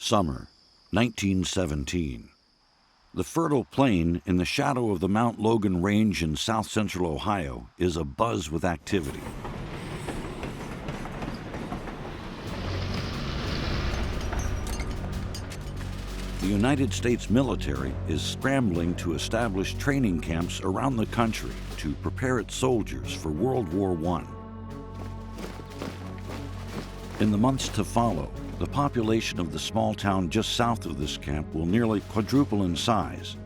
Summer, 1917. The fertile plain in the shadow of the Mount Logan Range in south-central Ohio is abuzz with activity. The United States military is scrambling to establish training camps around the country to prepare its soldiers for World War I. In the months to follow, the population of the small town just south of this camp will nearly quadruple in size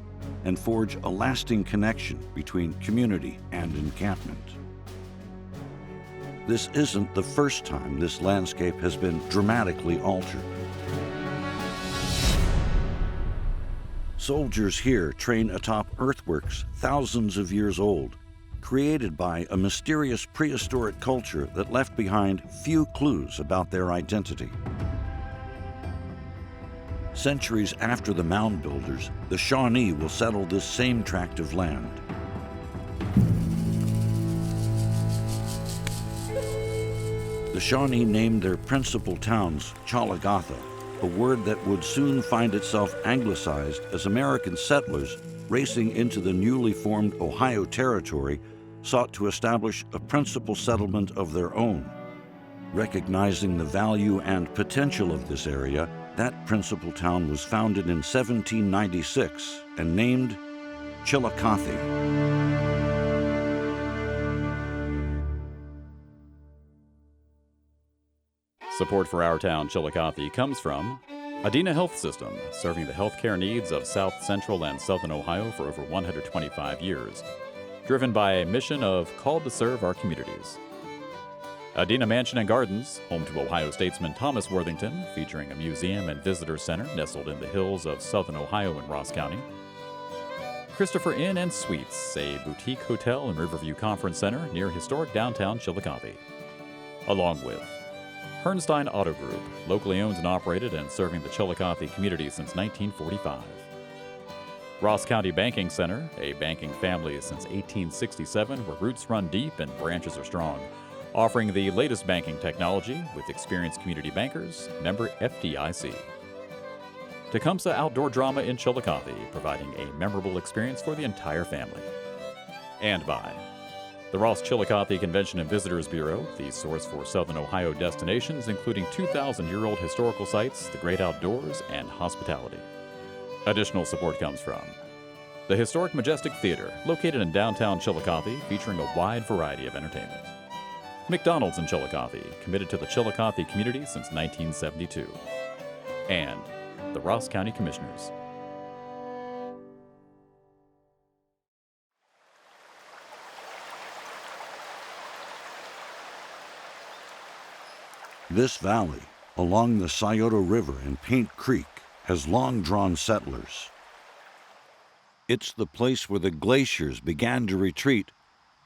and forge a lasting connection between community and encampment. This isn't the first time this landscape has been dramatically altered. Soldiers here train atop earthworks thousands of years old, created by a mysterious prehistoric culture that left behind few clues about their identity. Centuries after the mound builders, the Shawnee will settle this same tract of land. The Shawnee named their principal towns Chillicothe, a word that would soon find itself anglicized as American settlers racing into the newly formed Ohio Territory sought to establish a principal settlement of their own. Recognizing the value and potential of this area, that principal town was founded in 1796 and named Chillicothe. Support for Our Town Chillicothe comes from Adena Health System, serving the healthcare needs of South Central and Southern Ohio for over 125 years. Driven by a mission of called to serve our communities. Adena Mansion and Gardens, home to Ohio statesman Thomas Worthington, featuring a museum and visitor center nestled in the hills of Southern Ohio and Ross County. Christopher Inn and Suites, a boutique hotel and Riverview Conference Center near historic downtown Chillicothe. Along with Hernstein Auto Group, locally owned and operated and serving the Chillicothe community since 1945. Ross County Banking Center, a banking family since 1867 where roots run deep and branches are strong, offering the latest banking technology with experienced community bankers, member FDIC. Tecumseh Outdoor Drama in Chillicothe, providing a memorable experience for the entire family. And by the Ross Chillicothe Convention and Visitors Bureau, the source for Southern Ohio destinations, including 2,000-year-old historical sites, the great outdoors, and hospitality. Additional support comes from the Historic Majestic Theater, located in downtown Chillicothe, featuring a wide variety of entertainment. McDonald's in Chillicothe, committed to the Chillicothe community since 1972. And the Ross County Commissioners. This valley, along the Scioto River and Paint Creek, has long drawn settlers. It's the place where the glaciers began to retreat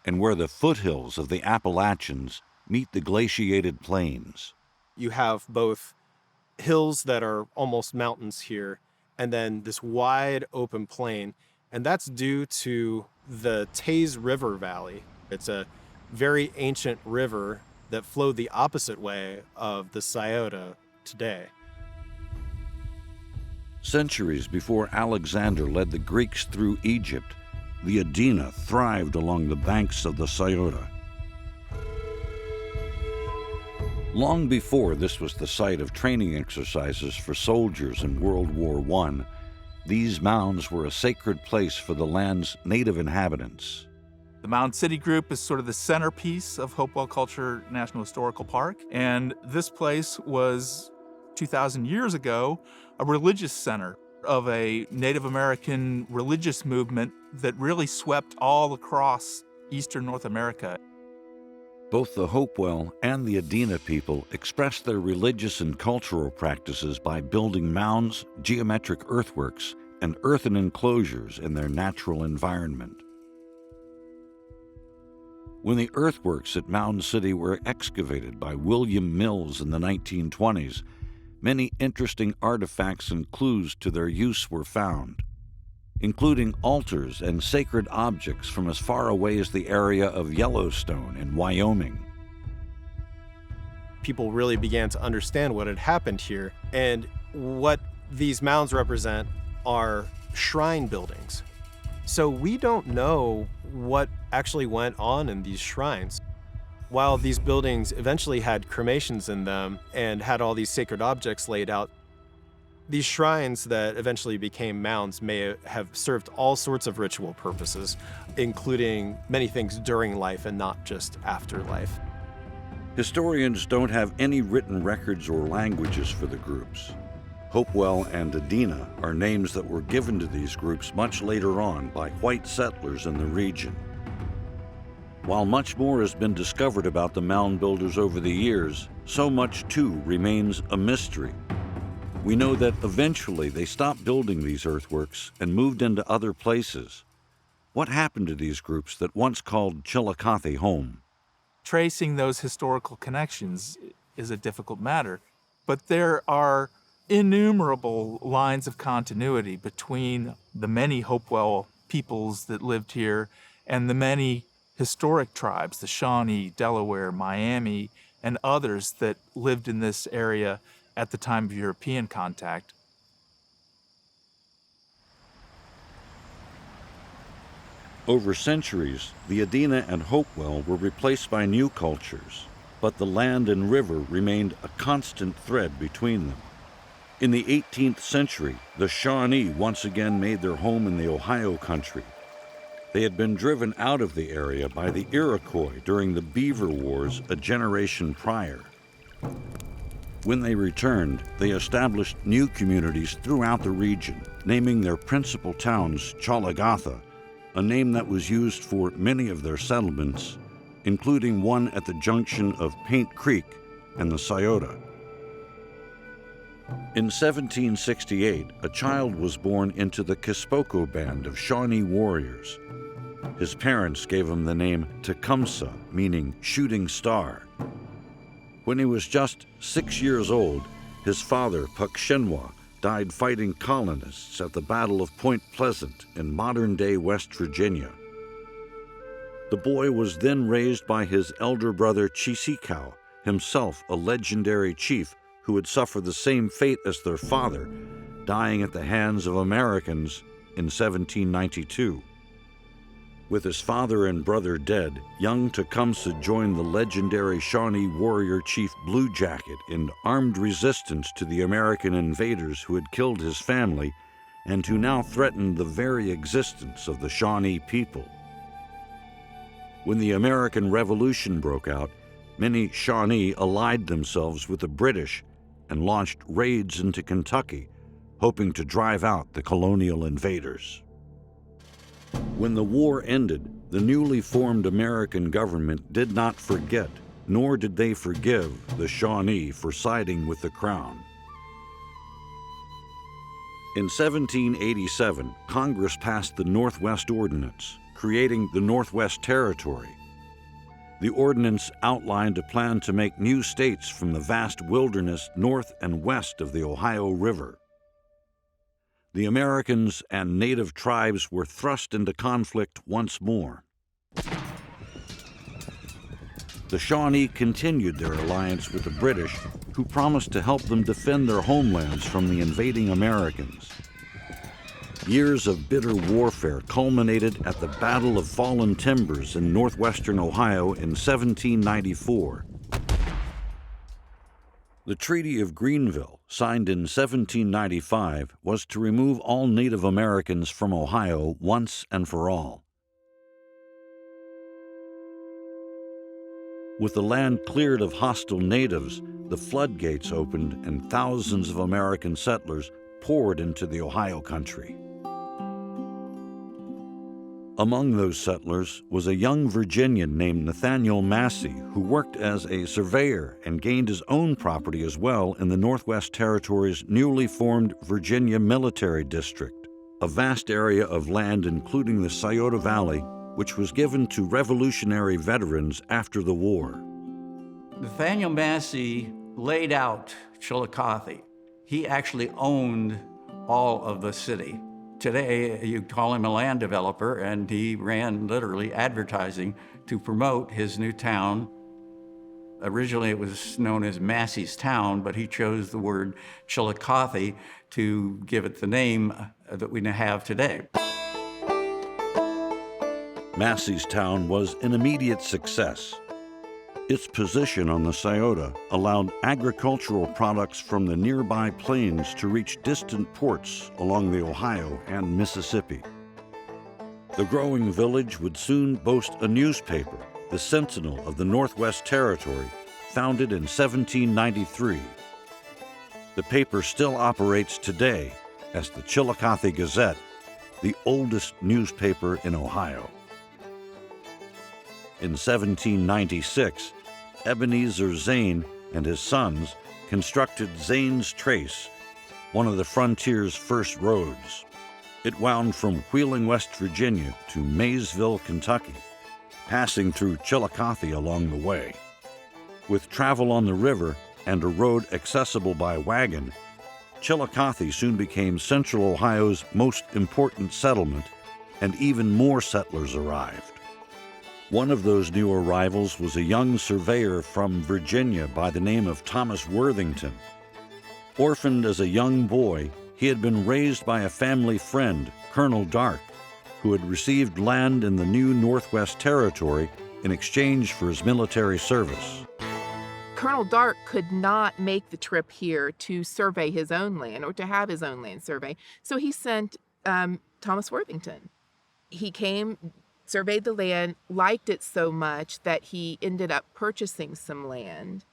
and where the foothills of the Appalachians meet the glaciated plains. You have both hills that are almost mountains here, and then this wide open plain, and that's due to the Taze River Valley. It's a very ancient river that flowed the opposite way of the Scioto today. Centuries before Alexander led the Greeks through Egypt, the Adena thrived along the banks of the Scioto. Long before this was the site of training exercises for soldiers in World War I, these mounds were a sacred place for the land's native inhabitants. The Mound City Group is sort of the centerpiece of Hopewell Culture National Historical Park, and this place was, 2,000 years ago, a religious center of a Native American religious movement that really swept all across eastern North America. Both the Hopewell and the Adena people expressed their religious and cultural practices by building mounds, geometric earthworks, and earthen enclosures in their natural environment. When the earthworks at Mound City were excavated by William Mills in the 1920s, many interesting artifacts and clues to their use were found, including altars and sacred objects from as far away as the area of Yellowstone in Wyoming. People really began to understand what had happened here, and what these mounds represent are shrine buildings. So we don't know what actually went on in these shrines. While these buildings eventually had cremations in them and had all these sacred objects laid out, these shrines that eventually became mounds may have served all sorts of ritual purposes, including many things during life and not just after life. Historians don't have any written records or languages for the groups. Hopewell and Adena are names that were given to these groups much later on by white settlers in the region. While much more has been discovered about the mound builders over the years, so much too remains a mystery. We know that eventually they stopped building these earthworks and moved into other places. What happened to these groups that once called Chillicothe home? Tracing those historical connections is a difficult matter, but there are innumerable lines of continuity between the many Hopewell peoples that lived here and the many historic tribes, the Shawnee, Delaware, Miami, and others that lived in this area at the time of European contact. Over centuries, the Adena and Hopewell were replaced by new cultures, but the land and river remained a constant thread between them. In the 18th century, the Shawnee once again made their home in the Ohio country. They had been driven out of the area by the Iroquois during the Beaver Wars a generation prior. When they returned, they established new communities throughout the region, naming their principal towns Chillicothe, a name that was used for many of their settlements, including one at the junction of Paint Creek and the Scioto. In 1768, a child was born into the Kispoko band of Shawnee warriors. His parents gave him the name Tecumseh, meaning shooting star. When he was just 6 years old, his father, Puckshenwa, died fighting colonists at the Battle of Point Pleasant in modern-day West Virginia. The boy was then raised by his elder brother Chisikau, himself a legendary chief who would suffer the same fate as their father, dying at the hands of Americans in 1792. With his father and brother dead, young Tecumseh joined the legendary Shawnee warrior chief Blue Jacket in armed resistance to the American invaders who had killed his family and who now threatened the very existence of the Shawnee people. When the American Revolution broke out, many Shawnee allied themselves with the British and launched raids into Kentucky, hoping to drive out the colonial invaders. When the war ended, the newly formed American government did not forget, nor did they forgive, the Shawnee for siding with the Crown. In 1787, Congress passed the Northwest Ordinance, creating the Northwest Territory. The ordinance outlined a plan to make new states from the vast wilderness north and west of the Ohio River. The Americans and native tribes were thrust into conflict once more. The Shawnee continued their alliance with the British, who promised to help them defend their homelands from the invading Americans. Years of bitter warfare culminated at the Battle of Fallen Timbers in northwestern Ohio in 1794. The Treaty of Greenville, signed in 1795, was to remove all Native Americans from Ohio once and for all. With the land cleared of hostile natives, the floodgates opened and thousands of American settlers poured into the Ohio country. Among those settlers was a young Virginian named Nathaniel Massey, who worked as a surveyor and gained his own property as well in the Northwest Territory's newly formed Virginia Military District, a vast area of land including the Scioto Valley, which was given to Revolutionary veterans after the war. Nathaniel Massey laid out Chillicothe. He actually owned all of the city. Today, you call him a land developer, and he ran literally advertising to promote his new town. Originally, it was known as Massey's Town, but he chose the word Chillicothe to give it the name that we now have today. Massey's Town was an immediate success. Its position on the Scioto allowed agricultural products from the nearby plains to reach distant ports along the Ohio and Mississippi. The growing village would soon boast a newspaper, the Sentinel of the Northwest Territory, founded in 1793. The paper still operates today as the Chillicothe Gazette, the oldest newspaper in Ohio. In 1796, Ebenezer Zane and his sons constructed Zane's Trace, one of the frontier's first roads. It wound from Wheeling, West Virginia to Maysville, Kentucky, passing through Chillicothe along the way. With travel on the river and a road accessible by wagon, Chillicothe soon became Central Ohio's most important settlement, and even more settlers arrived. One of those new arrivals was a young surveyor from Virginia by the name of Thomas Worthington. Orphaned as a young boy, he had been raised by a family friend, Colonel Dark, who had received land in the new Northwest Territory in exchange for his military service. Colonel Dark could not make the trip here to survey his own land or to have his own land survey, so he sent Thomas Worthington. He came, surveyed the land, liked it so much that he ended up purchasing some land.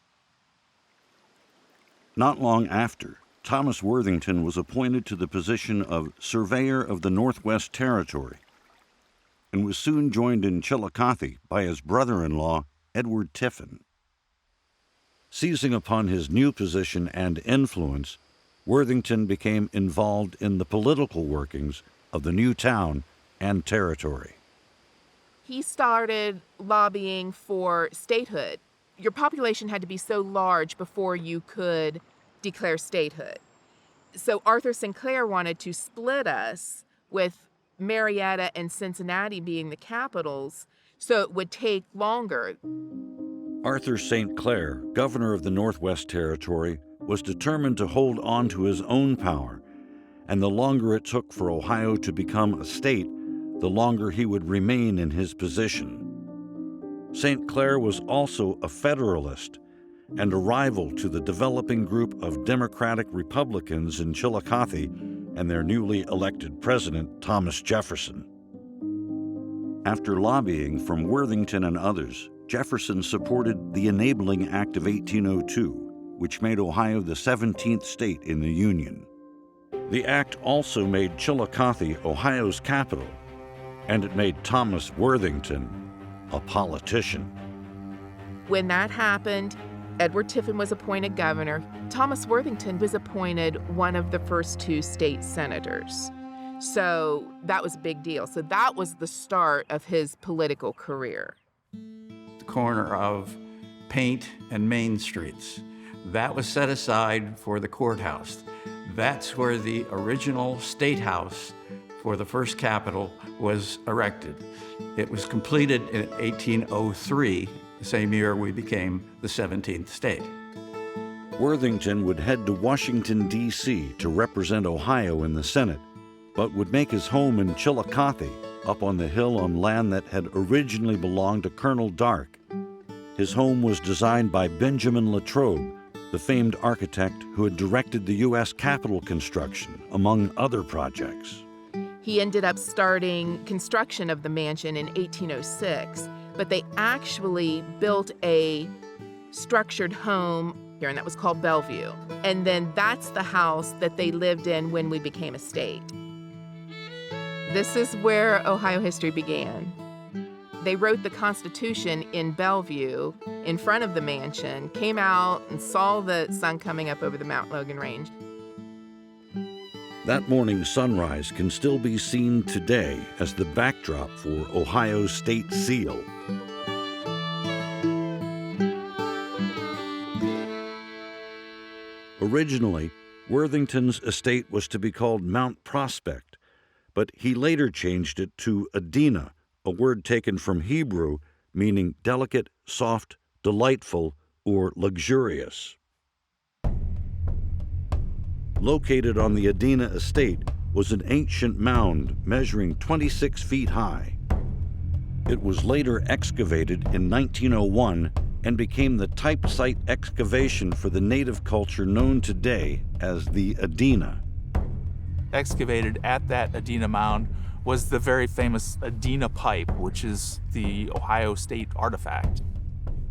Not long after, Thomas Worthington was appointed to the position of Surveyor of the Northwest Territory and was soon joined in Chillicothe by his brother-in-law, Edward Tiffin. Seizing upon his new position and influence, Worthington became involved in the political workings of the new town and territory. He started lobbying for statehood. Your population had to be so large before you could declare statehood. So Arthur Sinclair wanted to split us, with Marietta and Cincinnati being the capitals, so it would take longer. Arthur St. Clair, governor of the Northwest Territory, was determined to hold on to his own power, and the longer it took for Ohio to become a state, the longer he would remain in his position. St. Clair was also a Federalist and a rival to the developing group of Democratic Republicans in Chillicothe and their newly elected president, Thomas Jefferson. After lobbying from Worthington and others, Jefferson supported the Enabling Act of 1802, which made Ohio the 17th state in the Union. The act also made Chillicothe Ohio's capital, and it made Thomas Worthington a politician. When that happened, Edward Tiffin was appointed governor. Thomas Worthington was appointed one of the first two state senators. So that was a big deal. So that was the start of his political career. The corner of Paint and Main Streets. That was set aside for the courthouse. That's where the original state house for the first capital was erected. It was completed in 1803, the same year we became the 17th state. Worthington would head to Washington, D.C. to represent Ohio in the Senate, but would make his home in Chillicothe, up on the hill on land that had originally belonged to Colonel Dark. His home was designed by Benjamin Latrobe, the famed architect who had directed the U.S. Capitol construction, among other projects. He ended up starting construction of the mansion in 1806, but they actually built a structured home here, and that was called Bellevue. And then that's the house that they lived in when we became a state. This is where Ohio history began. They wrote the Constitution in Bellevue in front of the mansion, came out and saw the sun coming up over the Mount Logan Range. That morning's sunrise can still be seen today as the backdrop for Ohio's state seal. Originally, Worthington's estate was to be called Mount Prospect, but he later changed it to Adina, a word taken from Hebrew meaning delicate, soft, delightful, or luxurious. Located on the Adena estate was an ancient mound measuring 26 feet high. It was later excavated in 1901 and became the type site excavation for the native culture known today as the Adena. Excavated at that Adena mound was the very famous Adena pipe, which is the Ohio State artifact.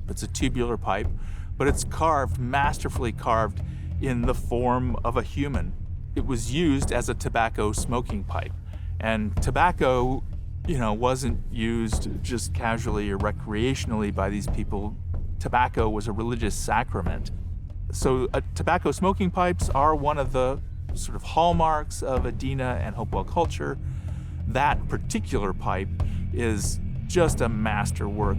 It's a tubular pipe, but it's carved, masterfully carved, in the form of a human. It was used as a tobacco smoking pipe. And tobacco, wasn't used just casually or recreationally by these people. Tobacco was a religious sacrament. So tobacco smoking pipes are one of the sort of hallmarks of Adena and Hopewell culture. That particular pipe is just a masterwork.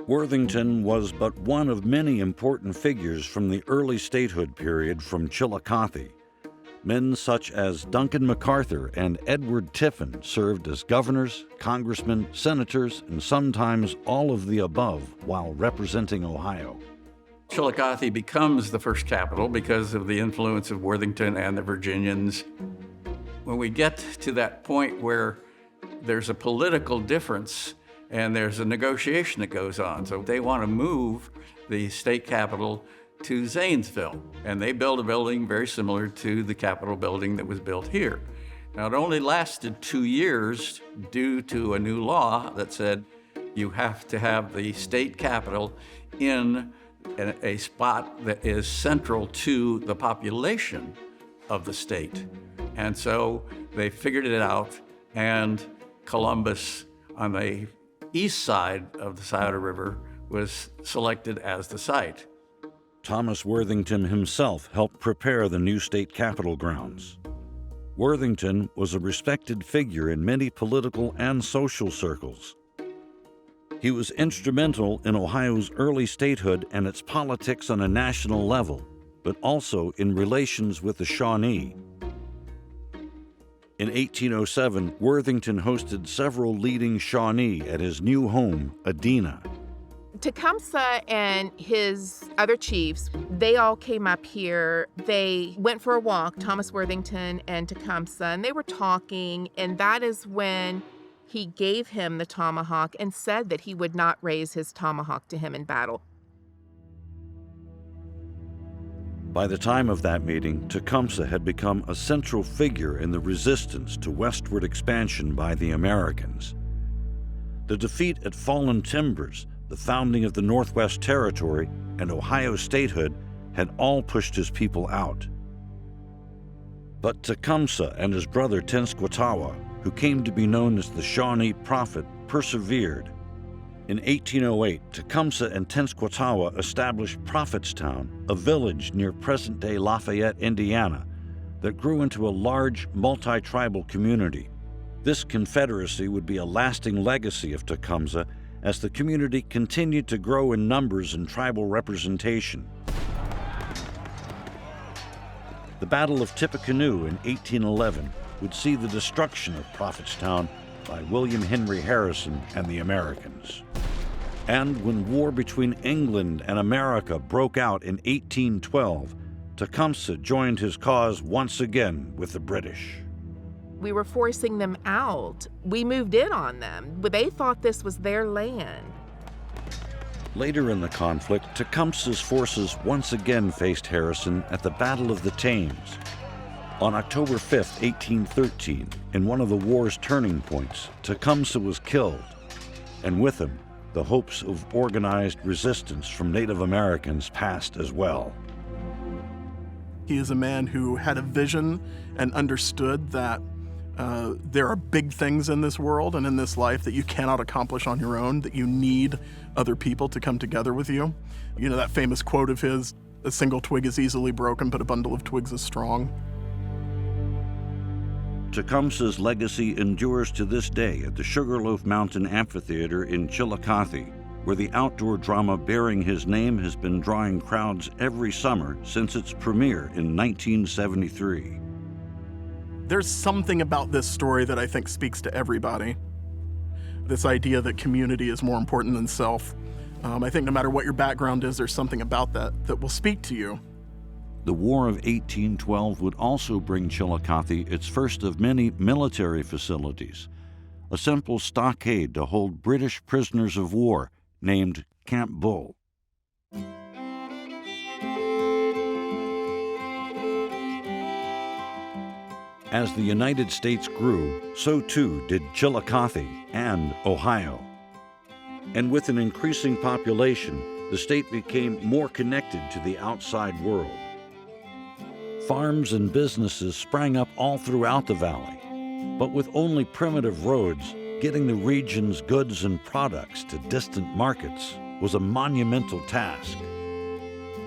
Worthington was but one of many important figures from the early statehood period from Chillicothe. Men such as Duncan MacArthur and Edward Tiffin served as governors, congressmen, senators, and sometimes all of the above while representing Ohio. Chillicothe becomes the first capital because of the influence of Worthington and the Virginians. When we get to that point where there's a political difference and there's a negotiation that goes on, so they want to move the state capital to Zanesville, and they build a building very similar to the Capitol building that was built here. Now, it only lasted 2 years due to a new law that said you have to have the state capital in a spot that is central to the population of the state. And so they figured it out, and Columbus on the east side of the Scioto River was selected as the site. Thomas Worthington himself helped prepare the new state capitol grounds. Worthington was a respected figure in many political and social circles. He was instrumental in Ohio's early statehood and its politics on a national level, but also in relations with the Shawnee. In 1807, Worthington hosted several leading Shawnee at his new home, Adena. Tecumseh and his other chiefs, they all came up here. They went for a walk, Thomas Worthington and Tecumseh, and they were talking, and that is when he gave him the tomahawk and said that he would not raise his tomahawk to him in battle. By the time of that meeting, Tecumseh had become a central figure in the resistance to westward expansion by the Americans. The defeat at Fallen Timbers, the founding of the Northwest Territory, and Ohio statehood had all pushed his people out. But Tecumseh and his brother Tenskwatawa, who came to be known as the Shawnee Prophet, persevered. In 1808, Tecumseh and Tenskwatawa established Prophetstown, a village near present-day Lafayette, Indiana, that grew into a large, multi-tribal community. This confederacy would be a lasting legacy of Tecumseh as the community continued to grow in numbers and tribal representation. The Battle of Tippecanoe in 1811 would see the destruction of Prophetstown by William Henry Harrison and the Americans. And when war between England and America broke out in 1812, Tecumseh joined his cause once again with the British. We were forcing them out. We moved in on them. They thought this was their land. Later in the conflict, Tecumseh's forces once again faced Harrison at the Battle of the Thames. On October 5, 1813, in one of the war's turning points, Tecumseh was killed, and with him, the hopes of organized resistance from Native Americans passed as well. He is a man who had a vision and understood that there are big things in this world and in this life that you cannot accomplish on your own, that you need other people to come together with you. You know that famous quote of his, "A single twig is easily broken, but a bundle of twigs is strong." Tecumseh's legacy endures to this day at the Sugarloaf Mountain Amphitheater in Chillicothe, where the outdoor drama bearing his name has been drawing crowds every summer since its premiere in 1973. There's something about this story that I think speaks to everybody. This idea that community is more important than self. I think no matter what your background is, there's something about that will speak to you. The War of 1812 would also bring Chillicothe its first of many military facilities, a simple stockade to hold British prisoners of war named Camp Bull. As the United States grew, so too did Chillicothe and Ohio. And with an increasing population, the state became more connected to the outside world. Farms and businesses sprang up all throughout the valley, but with only primitive roads, getting the region's goods and products to distant markets was a monumental task.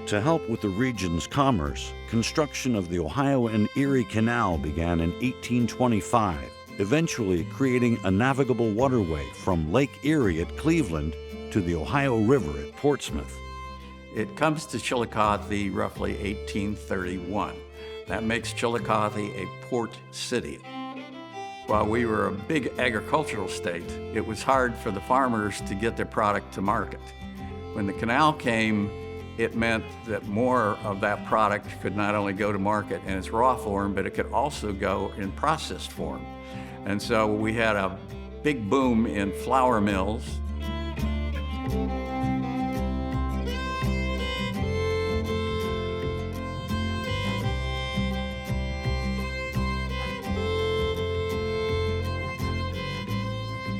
To help with the region's commerce, construction of the Ohio and Erie Canal began in 1825, eventually creating a navigable waterway from Lake Erie at Cleveland to the Ohio River at Portsmouth. It comes to Chillicothe roughly 1831. That makes Chillicothe a port city. While we were a big agricultural state, it was hard for the farmers to get their product to market. When the canal came, it meant that more of that product could not only go to market in its raw form, but it could also go in processed form. And so we had a big boom in flour mills.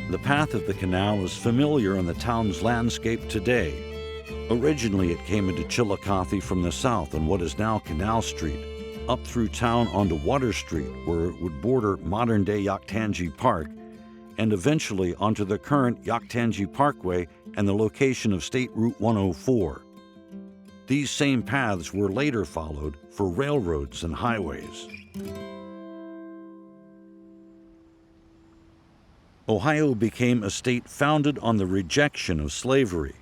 The path of the canal is familiar in the town's landscape today. Originally, it came into Chillicothe from the south on what is now Canal Street, up through town onto Water Street, where it would border modern-day Yoctangi Park, and eventually onto the current Yoctangi Parkway and the location of State Route 104. These same paths were later followed for railroads and highways. Ohio became a state founded on the rejection of slavery.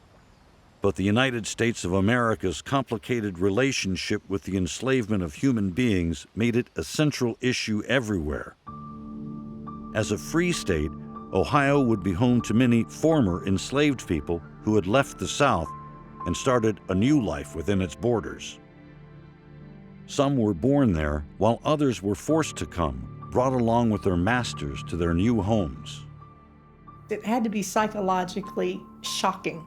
But the United States of America's complicated relationship with the enslavement of human beings made it a central issue everywhere. As a free state, Ohio would be home to many former enslaved people who had left the South and started a new life within its borders. Some were born there, while others were forced to come, brought along with their masters to their new homes. It had to be psychologically shocking,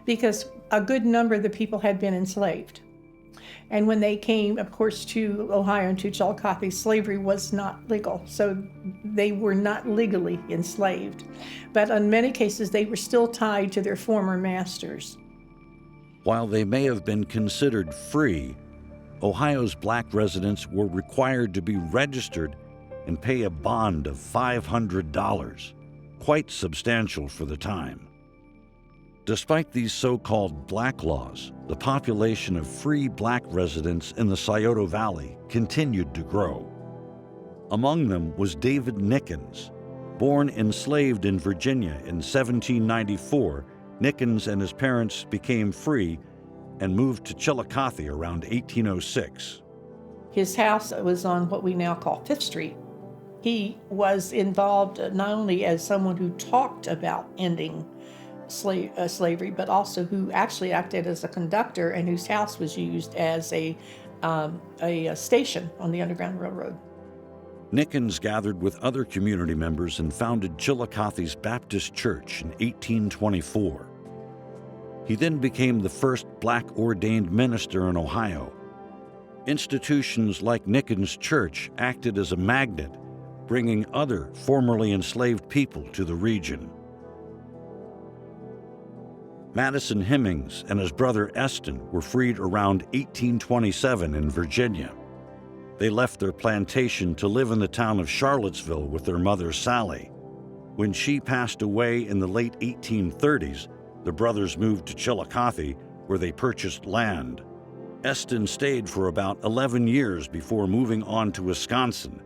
because a good number of the people had been enslaved. And when they came, of course, to Ohio and to Chillicothe, slavery was not legal, so they were not legally enslaved. But in many cases, they were still tied to their former masters. While they may have been considered free, Ohio's black residents were required to be registered and pay a bond of $500, quite substantial for the time. Despite these so-called black laws, the population of free black residents in the Scioto Valley continued to grow. Among them was David Nickens. Born enslaved in Virginia in 1794, Nickens and his parents became free and moved to Chillicothe around 1806. His house was on what we now call Fifth Street. He was involved not only as someone who talked about ending slavery, but also who actually acted as a conductor and whose house was used as a station on the Underground Railroad. Nickens gathered with other community members and founded Chillicothe's Baptist Church in 1824. He then became the first black ordained minister in Ohio. Institutions like Nickens' church acted as a magnet, bringing other formerly enslaved people to the region. Madison Hemmings and his brother Eston were freed around 1827 in Virginia. They left their plantation to live in the town of Charlottesville with their mother Sally. When she passed away in the late 1830s, the brothers moved to Chillicothe, where they purchased land. Eston stayed for about 11 years before moving on to Wisconsin.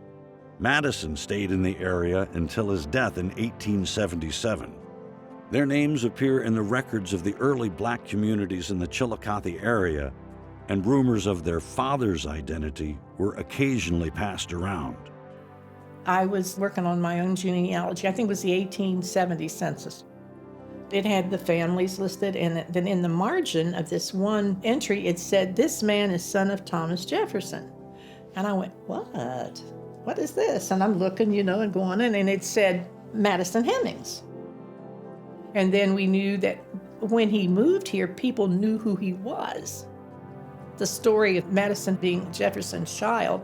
Madison stayed in the area until his death in 1877. Their names appear in the records of the early black communities in the Chillicothe area, and rumors of their father's identity were occasionally passed around. I was working on my own genealogy. I think it was the 1870 census. It had the families listed, and then in the margin of this one entry, it said, "This man is son of Thomas Jefferson." And I went, "What? What is this?" And I'm looking, and going in, and it said Madison Hemings. And then we knew that when he moved here, people knew who he was. The story of Madison being Jefferson's child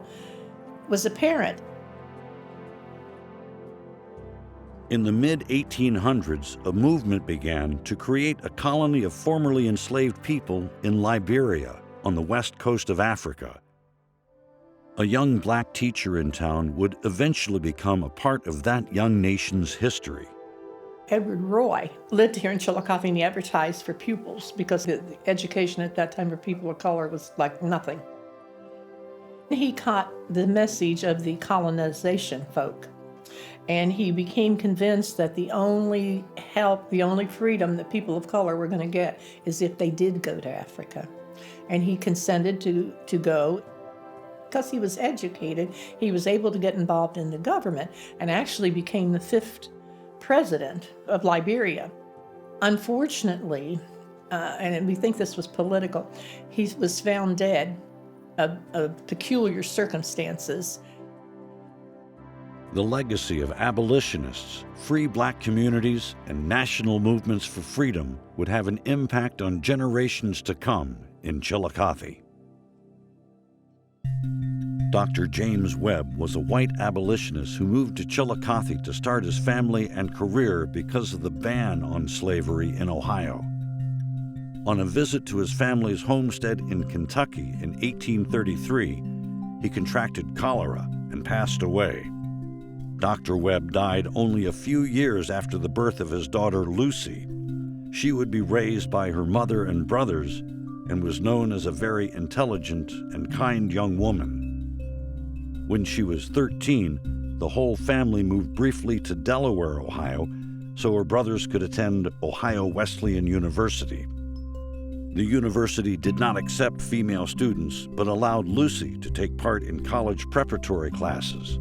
was apparent. In the mid-1800s, a movement began to create a colony of formerly enslaved people in Liberia on the west coast of Africa. A young black teacher in town would eventually become a part of that young nation's history. Edward Roy lived here in Chillicothe, and he advertised for pupils because the education at that time for people of color was like nothing. He caught the message of the colonization folk, and he became convinced that the only help, the only freedom that people of color were going to get is if they did go to Africa. And he consented to go. Because he was educated, he was able to get involved in the government and actually became the 5th president of Liberia. Unfortunately, and we think this was political, he was found dead of peculiar circumstances. The legacy of abolitionists, free black communities, and national movements for freedom would have an impact on generations to come in Chillicothe. Dr. James Webb was a white abolitionist who moved to Chillicothe to start his family and career because of the ban on slavery in Ohio. On a visit to his family's homestead in Kentucky in 1833, he contracted cholera and passed away. Dr. Webb died only a few years after the birth of his daughter Lucy. She would be raised by her mother and brothers and was known as a very intelligent and kind young woman. When she was 13, the whole family moved briefly to Delaware, Ohio, so her brothers could attend Ohio Wesleyan University. The university did not accept female students, but allowed Lucy to take part in college preparatory classes.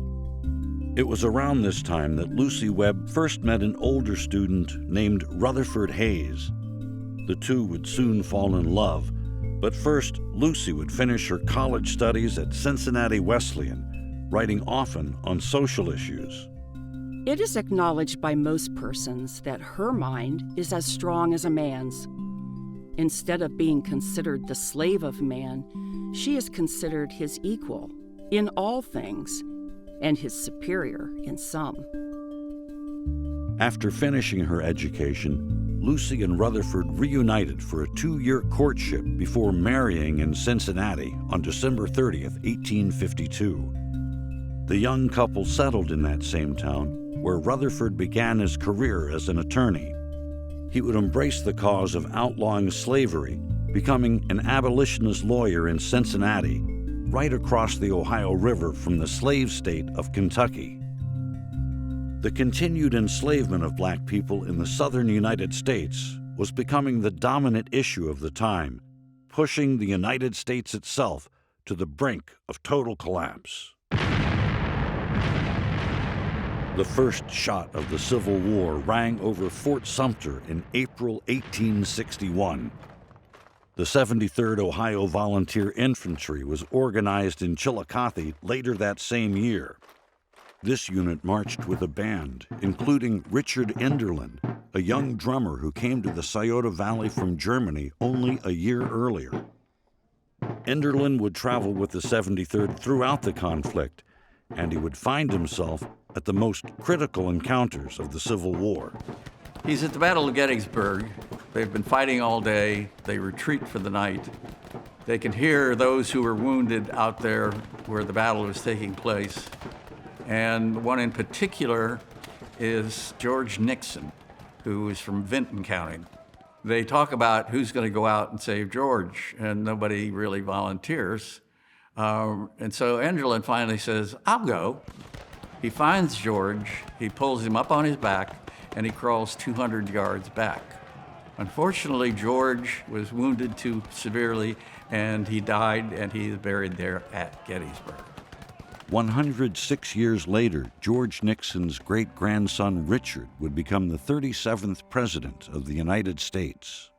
It was around this time that Lucy Webb first met an older student named Rutherford Hayes. The two would soon fall in love, but first Lucy would finish her college studies at Cincinnati Wesleyan, writing often on social issues. It is acknowledged by most persons that her mind is as strong as a man's. Instead of being considered the slave of man, she is considered his equal in all things, and his superior in some. After finishing her education, Lucy and Rutherford reunited for a 2-year courtship before marrying in Cincinnati on December 30th, 1852. The young couple settled in that same town, where Rutherford began his career as an attorney. He would embrace the cause of outlawing slavery, becoming an abolitionist lawyer in Cincinnati, right across the Ohio River from the slave state of Kentucky. The continued enslavement of black people in the southern United States was becoming the dominant issue of the time, pushing the United States itself to the brink of total collapse. The first shot of the Civil War rang over Fort Sumter in April 1861. The 73rd Ohio Volunteer Infantry was organized in Chillicothe later that same year. This unit marched with a band, including Richard Enderlin, a young drummer who came to the Scioto Valley from Germany only a year earlier. Enderlin would travel with the 73rd throughout the conflict, and he would find himself at the most critical encounters of the Civil War. He's at the Battle of Gettysburg. They've been fighting all day. They retreat for the night. They can hear those who were wounded out there where the battle was taking place. And one in particular is George Nixon, who is from Vinton County. They talk about who's going to go out and save George, and nobody really volunteers. And so Enderlin finally says, "I'll go." He finds George, he pulls him up on his back, and he crawls 200 yards back. Unfortunately, George was wounded too severely, and he died, and he is buried there at Gettysburg. 106 years later, George Nixon's great-grandson Richard would become the 37th President of the United States.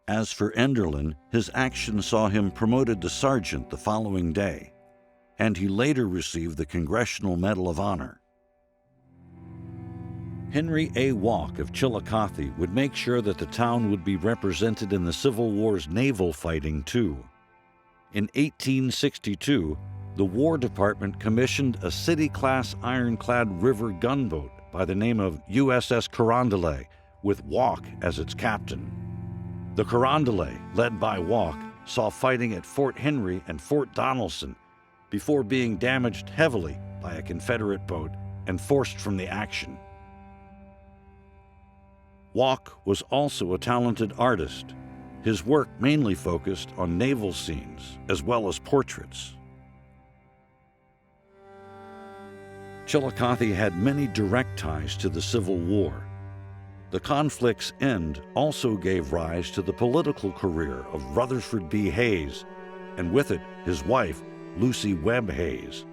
As for Enderlin, his action saw him promoted to sergeant the following day, and he later received the Congressional Medal of Honor. Henry A. Walk of Chillicothe would make sure that the town would be represented in the Civil War's naval fighting, too. In 1862, the War Department commissioned a city-class ironclad river gunboat by the name of USS Carondelet, with Walk as its captain. The Carondelet, led by Walk, saw fighting at Fort Henry and Fort Donelson before being damaged heavily by a Confederate boat and forced from the action. Walk was also a talented artist. His work mainly focused on naval scenes as well as portraits. Chillicothe had many direct ties to the Civil War. The conflict's end also gave rise to the political career of Rutherford B. Hayes, and with it, his wife, Lucy Webb Hayes.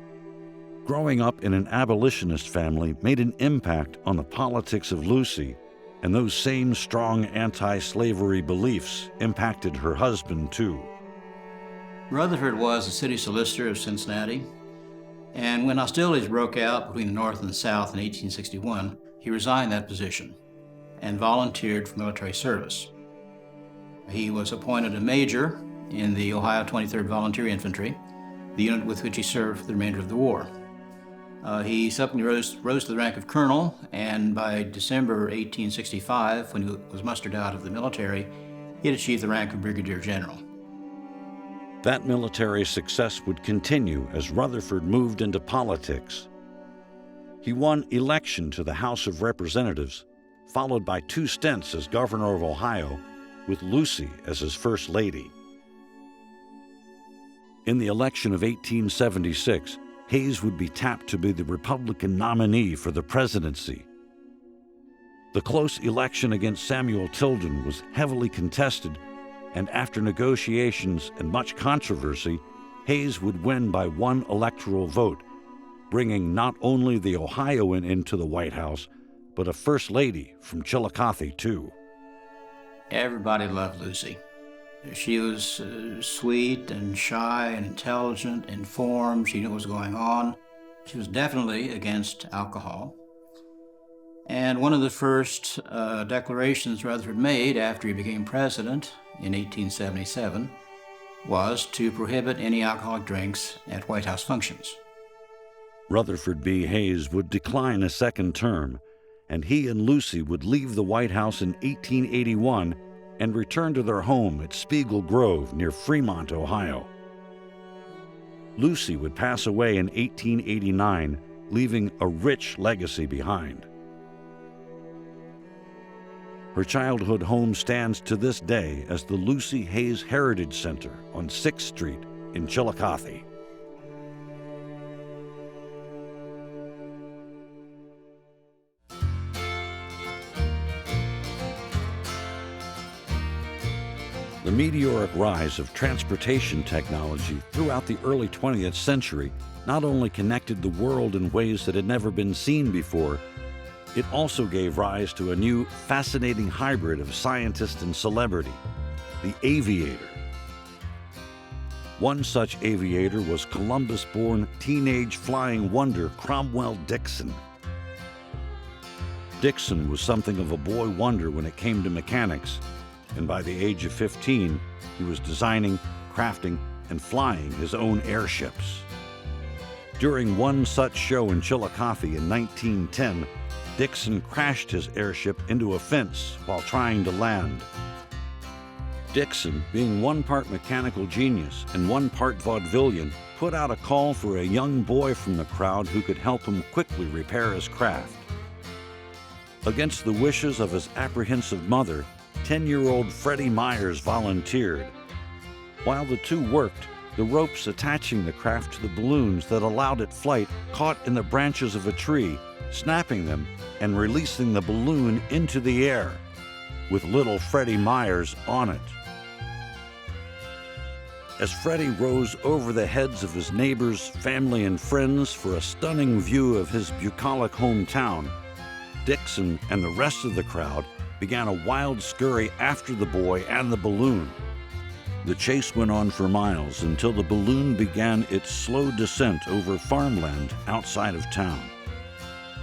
Growing up in an abolitionist family made an impact on the politics of Lucy, and those same strong anti-slavery beliefs impacted her husband, too. Rutherford was the city solicitor of Cincinnati, and when hostilities broke out between the North and the South in 1861, he resigned that position and volunteered for military service. He was appointed a major in the Ohio 23rd Volunteer Infantry, the unit with which he served for the remainder of the war. He subsequently rose to the rank of colonel, and by December 1865, when he was mustered out of the military, he had achieved the rank of brigadier general. That military success would continue as Rutherford moved into politics. He won election to the House of Representatives, followed by 2 stints as governor of Ohio, with Lucy as his first lady. In the election of 1876, Hayes would be tapped to be the Republican nominee for the presidency. The close election against Samuel Tilden was heavily contested, and after negotiations and much controversy, Hayes would win by 1 electoral vote, bringing not only the Ohioan into the White House, but a First Lady from Chillicothe, too. Everybody loved Lucy. She was sweet and shy and intelligent, informed. She knew what was going on. She was definitely against alcohol. And one of the first declarations Rutherford made after he became president in 1877 was to prohibit any alcoholic drinks at White House functions. Rutherford B. Hayes would decline a second term, and he and Lucy would leave the White House in 1881 and return to their home at Spiegel Grove near Fremont, Ohio. Lucy would pass away in 1889, leaving a rich legacy behind. Her childhood home stands to this day as the Lucy Hayes Heritage Center on 6th Street in Chillicothe. The meteoric rise of transportation technology throughout the early 20th century not only connected the world in ways that had never been seen before, it also gave rise to a new, fascinating hybrid of scientist and celebrity, the aviator. One such aviator was Columbus-born teenage flying wonder Cromwell Dixon. Dixon was something of a boy wonder when it came to mechanics, and by the age of 15, he was designing, crafting, and flying his own airships. During one such show in Chillicothe in 1910, Dixon crashed his airship into a fence while trying to land. Dixon, being 1 part mechanical genius and 1 part vaudevillian, put out a call for a young boy from the crowd who could help him quickly repair his craft. Against the wishes of his apprehensive mother, 10-year-old Freddie Myers volunteered. While the two worked, the ropes attaching the craft to the balloons that allowed it flight caught in the branches of a tree, snapping them and releasing the balloon into the air, with little Freddie Myers on it. as Freddie rose over the heads of his neighbors, family, and friends for a stunning view of his bucolic hometown, Dixon and the rest of the crowd began a wild scurry after the boy and the balloon. The chase went on for miles until the balloon began its slow descent over farmland outside of town.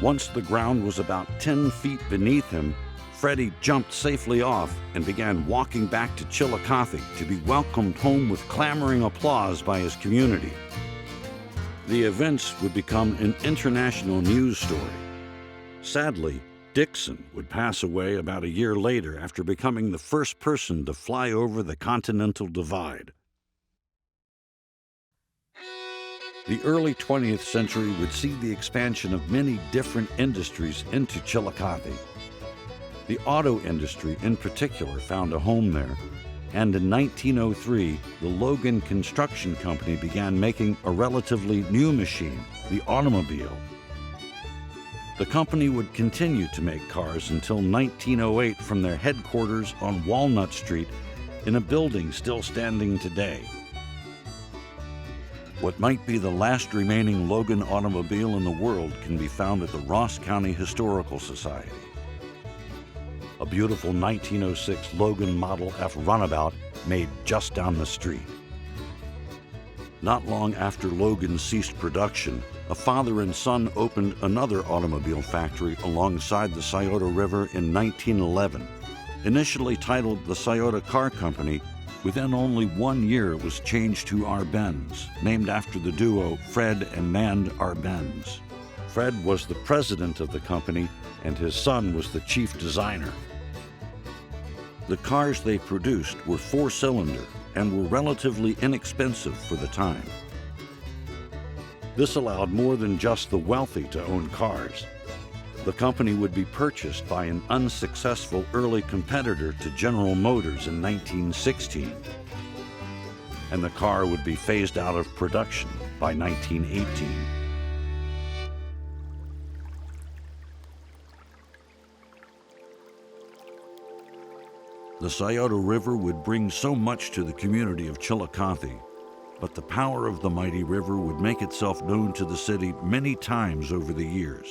Once the ground was about 10 feet beneath him, Freddie jumped safely off and began walking back to Chillicothe to be welcomed home with clamoring applause by his community. The events would become an international news story. Sadly, Dixon would pass away about a year later after becoming the first person to fly over the Continental Divide. The early 20th century would see the expansion of many different industries into Chillicothe. The auto industry in particular found a home there, and in 1903, the Logan Construction Company began making a relatively new machine, the automobile. The company would continue to make cars until 1908 from their headquarters on Walnut Street in a building still standing today. What might be the last remaining Logan automobile in the world can be found at the Ross County Historical Society. A beautiful 1906 Logan Model F runabout made just down the street. Not long after Logan ceased production, a father and son opened another automobile factory alongside the Scioto River in 1911. Initially titled the Scioto Car Company, within only 1 year it was changed to Arbenz, named after the duo Fred and Mand Arbenz. Fred was the president of the company, and his son was the chief designer. The cars they produced were 4-cylinder and were relatively inexpensive for the time. This allowed more than just the wealthy to own cars. The company would be purchased by an unsuccessful early competitor to General Motors in 1916, and the car would be phased out of production by 1918. The Scioto River would bring so much to the community of Chillicothe, but the power of the mighty river would make itself known to the city many times over the years.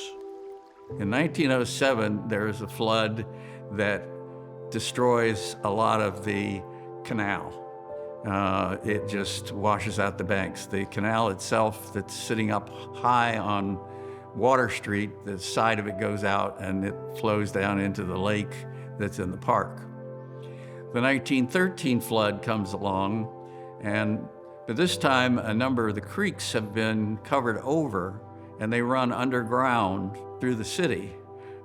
In 1907, there is a flood that destroys a lot of the canal. It just washes out the banks. The canal itself that's sitting up high on Water Street, the side of it goes out and it flows down into the lake that's in the park. The 1913 flood comes along, but this time a number of the creeks have been covered over and they run underground through the city.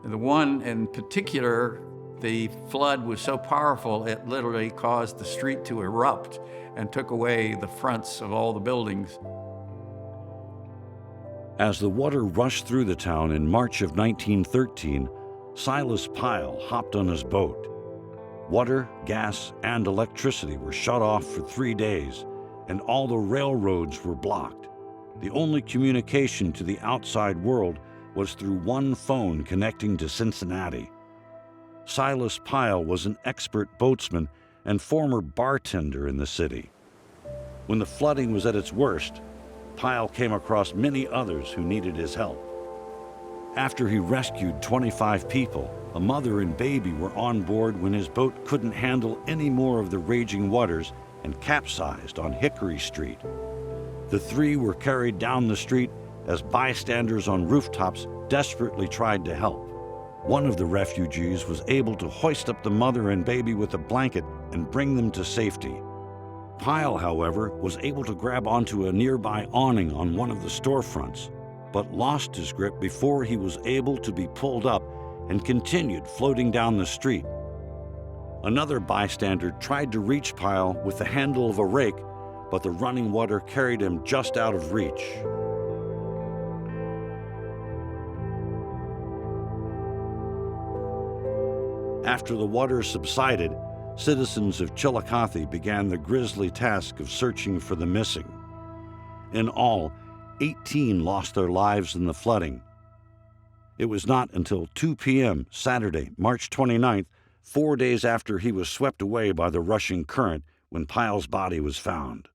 And the one in particular, the flood was so powerful it literally caused the street to erupt and took away the fronts of all the buildings. As the water rushed through the town in March of 1913, Silas Pyle hopped on his boat. Water, gas, and electricity were shut off for 3 days, and all the railroads were blocked. The only communication to the outside world was through one phone connecting to Cincinnati. Silas Pyle was an expert boatsman and former bartender in the city. When the flooding was at its worst, Pyle came across many others who needed his help. After he rescued 25 people, a mother and baby were on board when his boat couldn't handle any more of the raging waters and capsized on Hickory Street. The 3 were carried down the street as bystanders on rooftops desperately tried to help. One of the refugees was able to hoist up the mother and baby with a blanket and bring them to safety. Pyle, however, was able to grab onto a nearby awning on one of the storefronts, but lost his grip before he was able to be pulled up and continued floating down the street. Another bystander tried to reach Pyle with the handle of a rake, but the running water carried him just out of reach. After the water subsided, citizens of Chillicothe began the grisly task of searching for the missing. In all, 18 lost their lives in the flooding. It was not until 2 p.m. Saturday, March 29th, 4 days after he was swept away by the rushing current, when Pyle's body was found.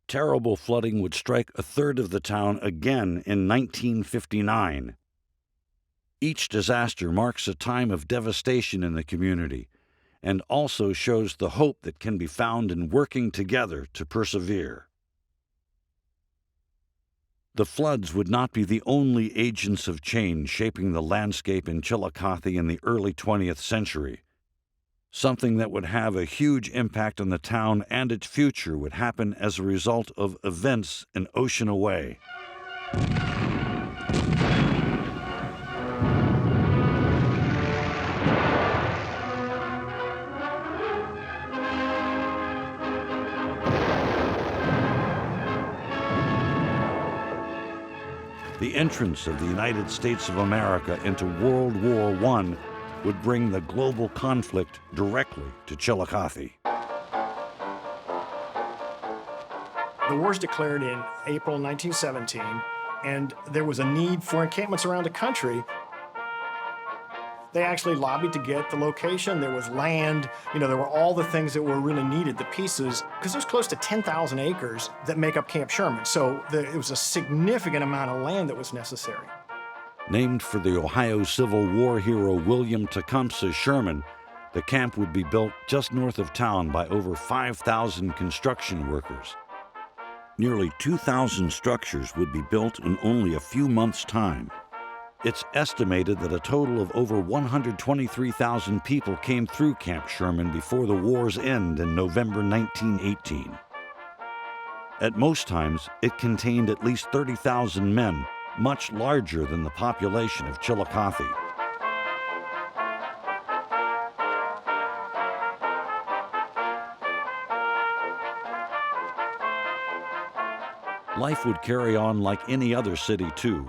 Terrible flooding would strike a third of the town again in 1959. Each disaster marks a time of devastation in the community and also shows the hope that can be found in working together to persevere. The floods would not be the only agents of change shaping the landscape in Chillicothe in the early 20th century. Something that would have a huge impact on the town and its future would happen as a result of events an ocean away. The entrance of the United States of America into World War I would bring the global conflict directly to Chillicothe. The war's declared in April 1917, and there was a need for encampments around the country. They actually lobbied to get the location. There was land, there were all the things that were really needed, the pieces, because there's close to 10,000 acres that make up Camp Sherman. So it was a significant amount of land that was necessary. Named for the Ohio Civil War hero William Tecumseh Sherman, the camp would be built just north of town by over 5,000 construction workers. Nearly 2,000 structures would be built in only a few months' time. It's estimated that a total of over 123,000 people came through Camp Sherman before the war's end in November 1918. At most times, it contained at least 30,000 men, much larger than the population of Chillicothe. Life would carry on like any other city, too.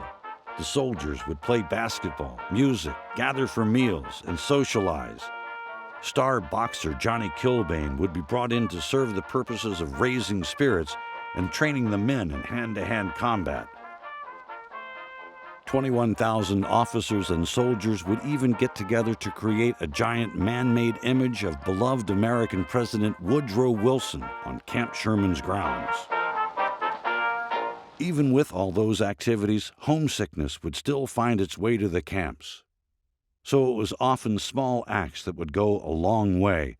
The soldiers would play basketball, music, gather for meals, and socialize. Star boxer Johnny Kilbane would be brought in to serve the purposes of raising spirits and training the men in hand-to-hand combat. 21,000 officers and soldiers would even get together to create a giant man-made image of beloved American President Woodrow Wilson on Camp Sherman's grounds. Even with all those activities, homesickness would still find its way to the camps. So it was often small acts that would go a long way.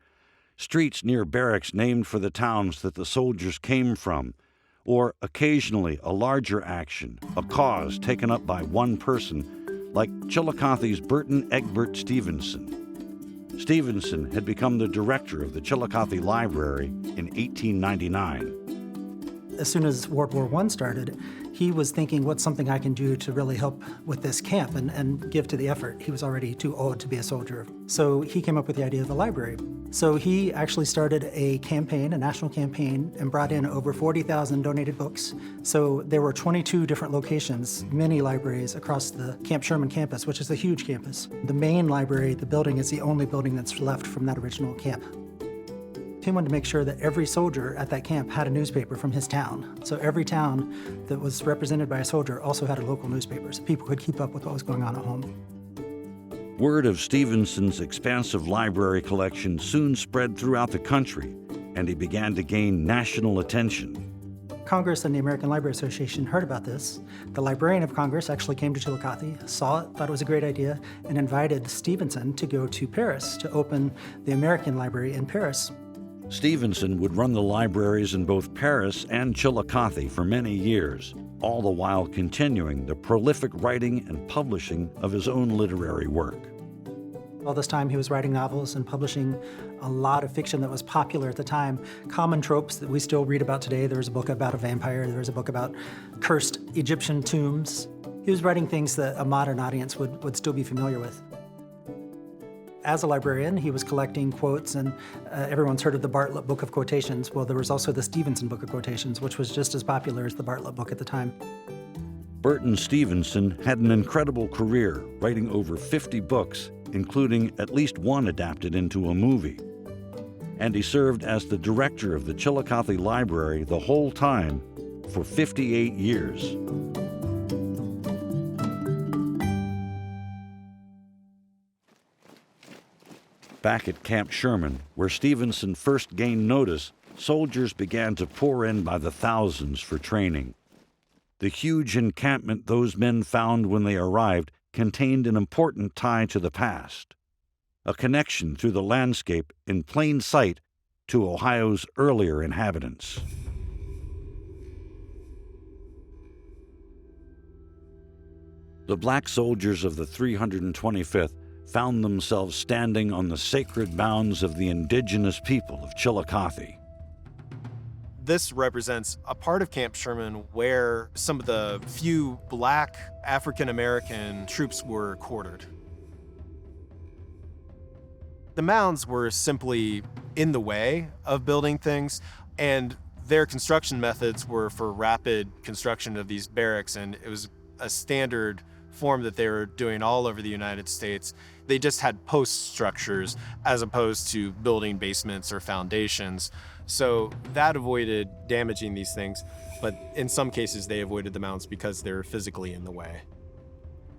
Streets near barracks named for the towns that the soldiers came from, or occasionally a larger action, a cause taken up by one person, like Chillicothe's Burton Egbert Stevenson. Stevenson had become the director of the Chillicothe Library in 1899. As soon as World War I started, he was thinking, what's something I can do to really help with this camp and give to the effort? He was already too old to be a soldier. So he came up with the idea of the library. So he actually started a campaign, a national campaign, and brought in over 40,000 donated books. So there were 22 different locations, many libraries across the Camp Sherman campus, which is a huge campus. The main library, the building, is the only building that's left from that original camp. He wanted to make sure that every soldier at that camp had a newspaper from his town. So every town that was represented by a soldier also had a local newspaper, so people could keep up with what was going on at home. Word of Stevenson's expansive library collection soon spread throughout the country, and he began to gain national attention. Congress and the American Library Association heard about this. The Librarian of Congress actually came to Chillicothe, saw it, thought it was a great idea, and invited Stevenson to go to Paris to open the American Library in Paris. Stevenson would run the libraries in both Paris and Chillicothe for many years, all the while continuing the prolific writing and publishing of his own literary work. All this time he was writing novels and publishing a lot of fiction that was popular at the time, common tropes that we still read about today. There was a book about a vampire, there was a book about cursed Egyptian tombs. He was writing things that a modern audience would still be familiar with. As a librarian, he was collecting quotes, and everyone's heard of the Bartlett Book of Quotations. Well, there was also the Stevenson Book of Quotations, which was just as popular as the Bartlett book at the time. Burton Stevenson had an incredible career, writing over 50 books, including at least one adapted into a movie. And he served as the director of the Chillicothe Library the whole time for 58 years. Back at Camp Sherman, where Stevenson first gained notice, soldiers began to pour in by the thousands for training. The huge encampment those men found when they arrived contained an important tie to the past, a connection through the landscape in plain sight to Ohio's earlier inhabitants. The black soldiers of the 325th found themselves standing on the sacred mounds of the indigenous people of Chillicothe. This represents a part of Camp Sherman where some of the few black African-American troops were quartered. The mounds were simply in the way of building things, and their construction methods were for rapid construction of these barracks, and it was a standard form that they were doing all over the United States. They just had post structures as opposed to building basements or foundations. So that avoided damaging these things, but in some cases they avoided the mounds because they're physically in the way.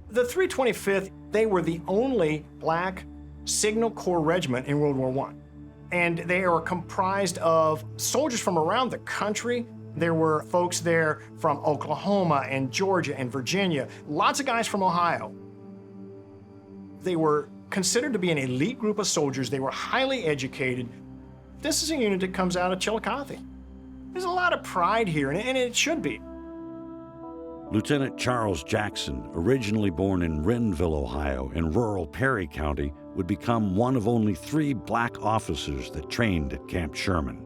The 325th, they were the only black Signal Corps regiment in World War I. And they were comprised of soldiers from around the country. There were folks there from Oklahoma and Georgia and Virginia, lots of guys from Ohio. They were considered to be an elite group of soldiers. They were highly educated. This is a unit that comes out of Chillicothe. There's a lot of pride here, and it should be. Lieutenant Charles Jackson, originally born in Renville, Ohio, in rural Perry County, would become one of only 3 black officers that trained at Camp Sherman.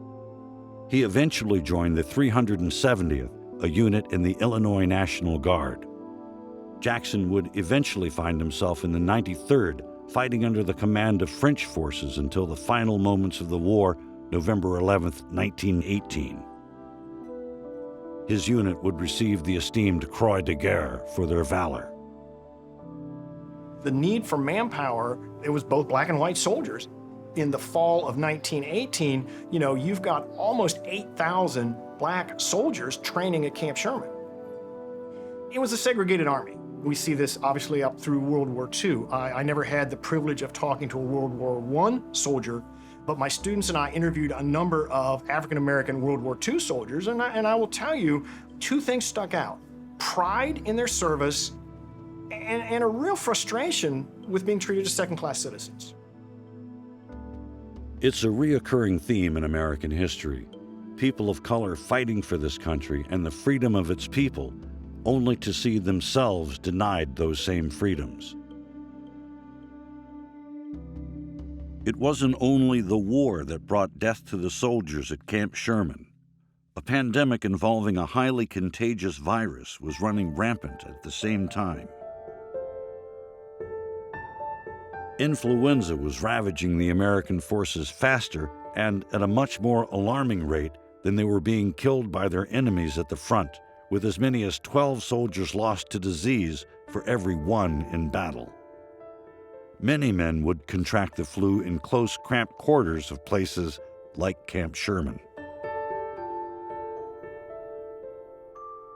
He eventually joined the 370th, a unit in the Illinois National Guard. Jackson would eventually find himself in the 93rd, fighting under the command of French forces until the final moments of the war, November 11, 1918. His unit would receive the esteemed Croix de Guerre for their valor. The need for manpower, it was both black and white soldiers. In the fall of 1918, you've got almost 8,000 black soldiers training at Camp Sherman. It was a segregated army. We see this obviously up through World War II. I never had the privilege of talking to a World War I soldier, but my students and I interviewed a number of African-American World War II soldiers, and I will tell you, 2 things stuck out. Pride in their service and a real frustration with being treated as second-class citizens. It's a reoccurring theme in American history. People of color fighting for this country and the freedom of its people, only to see themselves denied those same freedoms. It wasn't only the war that brought death to the soldiers at Camp Sherman. A pandemic involving a highly contagious virus was running rampant at the same time. Influenza was ravaging the American forces faster and at a much more alarming rate than they were being killed by their enemies at the front, with as many as 12 soldiers lost to disease for every 1 in battle. Many men would contract the flu in close, cramped quarters of places like Camp Sherman.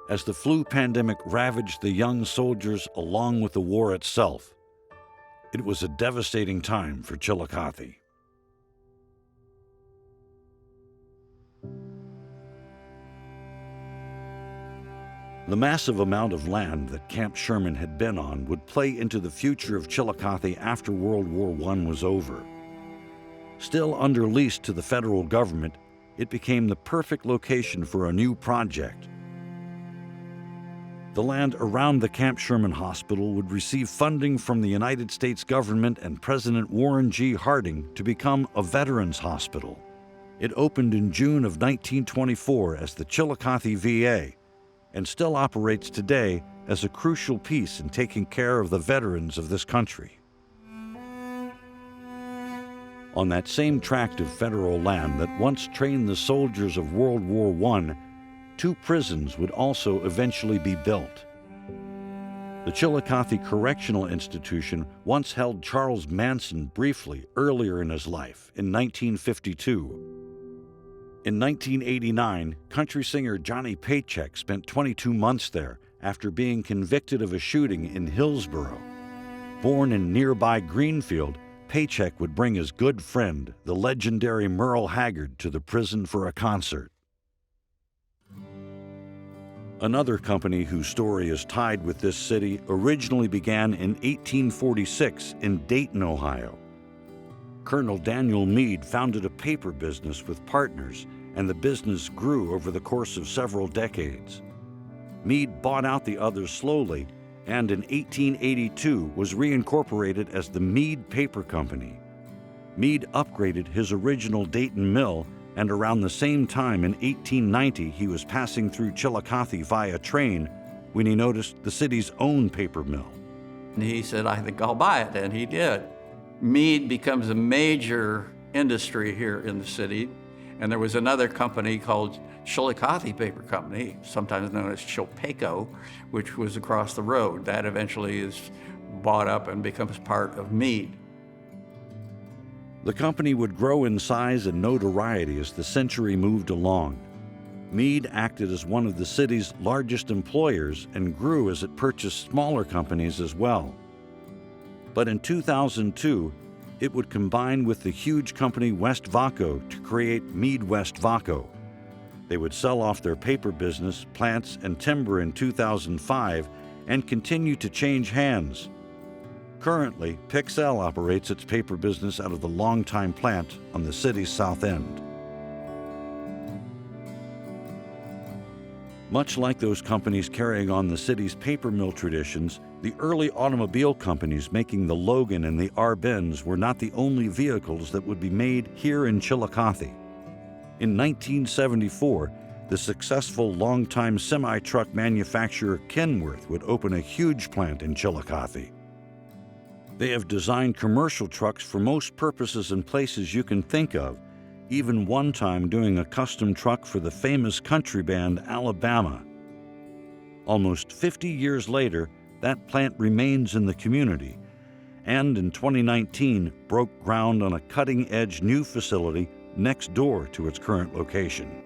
As the flu pandemic ravaged the young soldiers along with the war itself, it was a devastating time for Chillicothe. The massive amount of land that Camp Sherman had been on would play into the future of Chillicothe after World War I was over. Still under lease to the federal government, it became the perfect location for a new project. The land around the Camp Sherman Hospital would receive funding from the United States government and President Warren G. Harding to become a veterans hospital. It opened in June of 1924 as the Chillicothe VA and still operates today as a crucial piece in taking care of the veterans of this country. On that same tract of federal land that once trained the soldiers of World War I, 2 prisons would also eventually be built. The Chillicothe Correctional Institution once held Charles Manson briefly earlier in his life, in 1952. In 1989, country singer Johnny Paycheck spent 22 months there after being convicted of a shooting in Hillsborough. Born in nearby Greenfield, paycheck would bring his good friend, the legendary Merle Haggard, to the prison for a concert. Another company whose story is tied with this city originally began in 1846 in Dayton, Ohio. Colonel Daniel Meade founded a paper business with partners, and the business grew over the course of several decades. Meade bought out the others slowly, and in 1882 was reincorporated as the Meade Paper Company. Meade upgraded his original Dayton mill, and around the same time in 1890 he was passing through Chillicothe via train when he noticed the city's own paper mill. And he said, I think I'll buy it, and he did. Meade becomes a major industry here in the city, and there was another company called Chillicothe Paper Company, sometimes known as Chilpaco, which was across the road. That eventually is bought up and becomes part of Meade. The company would grow in size and notoriety as the century moved along. Meade acted as one of the city's largest employers and grew as it purchased smaller companies as well. But in 2002, it would combine with the huge company West Vaco to create Meade West Vaco. They would sell off their paper business, plants, and timber in 2005 and continue to change hands. Currently, Pixel operates its paper business out of the longtime plant on the city's south end. Much like those companies carrying on the city's paper mill traditions, the early automobile companies making the Logan and the R-Benz were not the only vehicles that would be made here in Chillicothe. In 1974, the successful longtime semi-truck manufacturer Kenworth would open a huge plant in Chillicothe. They have designed commercial trucks for most purposes and places you can think of, even one time doing a custom truck for the famous country band Alabama. Almost 50 years later, that plant remains in the community, and in 2019 broke ground on a cutting-edge new facility next door to its current location.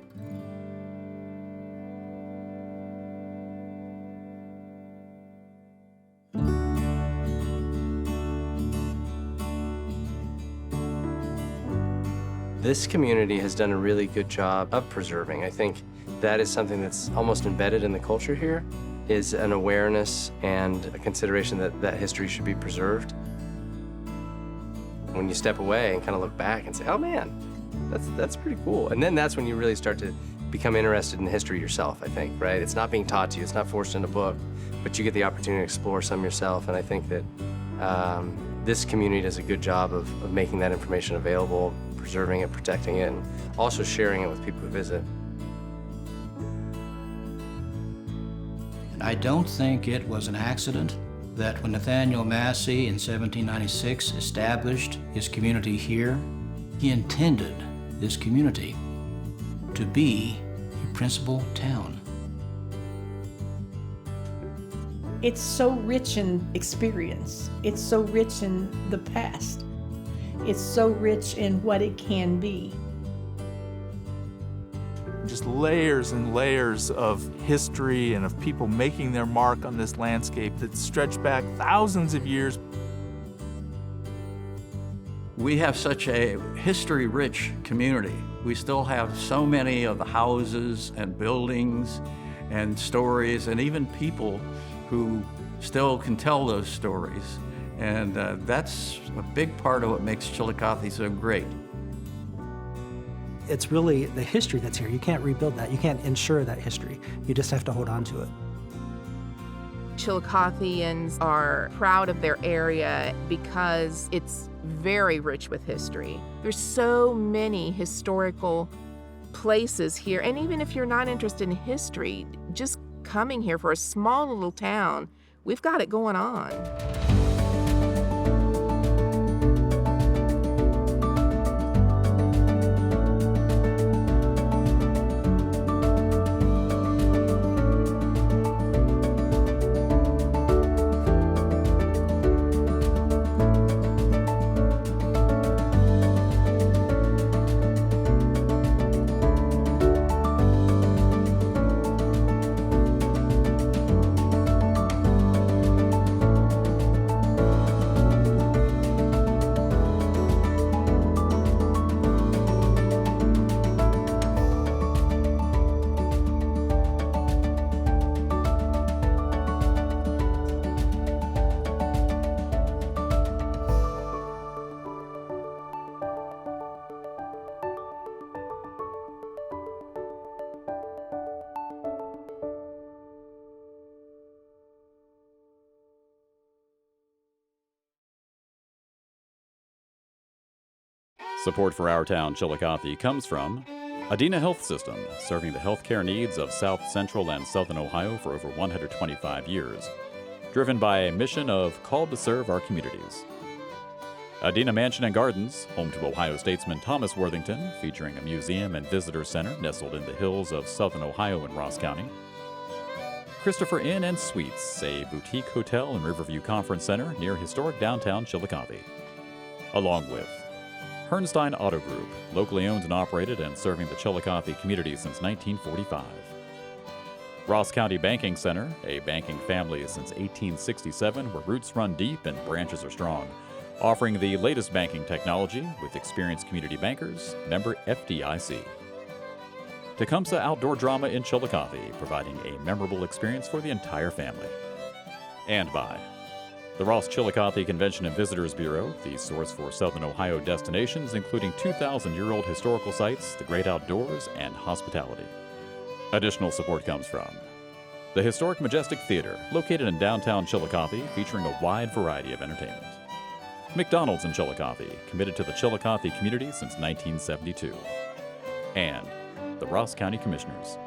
This community has done a really good job of preserving. I think that is something that's almost embedded in the culture here, is an awareness and a consideration that that history should be preserved. When you step away and kind of look back and say, oh man, that's pretty cool. And then that's when you really start to become interested in history yourself, I think, right? It's not being taught to you, it's not forced in a book, but you get the opportunity to explore some yourself. And I think that this community does a good job of making that information available, preserving it, protecting it, and also sharing it with people who visit. And I don't think it was an accident that when Nathaniel Massey in 1796 established his community here, he intended this community to be a principal town. It's so rich in experience. It's so rich in the past. It's so rich in what it can be. Just layers and layers of history and of people making their mark on this landscape that stretch back thousands of years. We have such a history-rich community. We still have so many of the houses and buildings and stories and even people who still can tell those stories. And that's a big part of what makes Chillicothe so great. It's really the history that's here. You can't rebuild that. You can't ensure that history. You just have to hold on to it. Chillicotheans are proud of their area because it's very rich with history. There's so many historical places here, and even if you're not interested in history, just coming here for a small little town, we've got it going on. Support for Our Town Chillicothe comes from Adina Health System, serving the healthcare needs of South Central and Southern Ohio for over 125 years. Driven by a mission of called to serve our communities. Adina Mansion and Gardens, home to Ohio statesman Thomas Worthington, featuring a museum and visitor center nestled in the hills of Southern Ohio in Ross County. Christopher Inn and Suites, a boutique hotel and Riverview Conference Center near historic downtown Chillicothe. Along with Hernstein Auto Group, locally owned and operated and serving the Chillicothe community since 1945. Ross County Banking Center, a banking family since 1867 where roots run deep and branches are strong, offering the latest banking technology with experienced community bankers, member FDIC. Tecumseh Outdoor Drama in Chillicothe, providing a memorable experience for the entire family. And by the Ross Chillicothe Convention and Visitors Bureau, the source for Southern Ohio destinations, including 2,000-year-old historical sites, the great outdoors, and hospitality. Additional support comes from the Historic Majestic Theater, located in downtown Chillicothe, featuring a wide variety of entertainment. McDonald's in Chillicothe, committed to the Chillicothe community since 1972. And the Ross County Commissioners.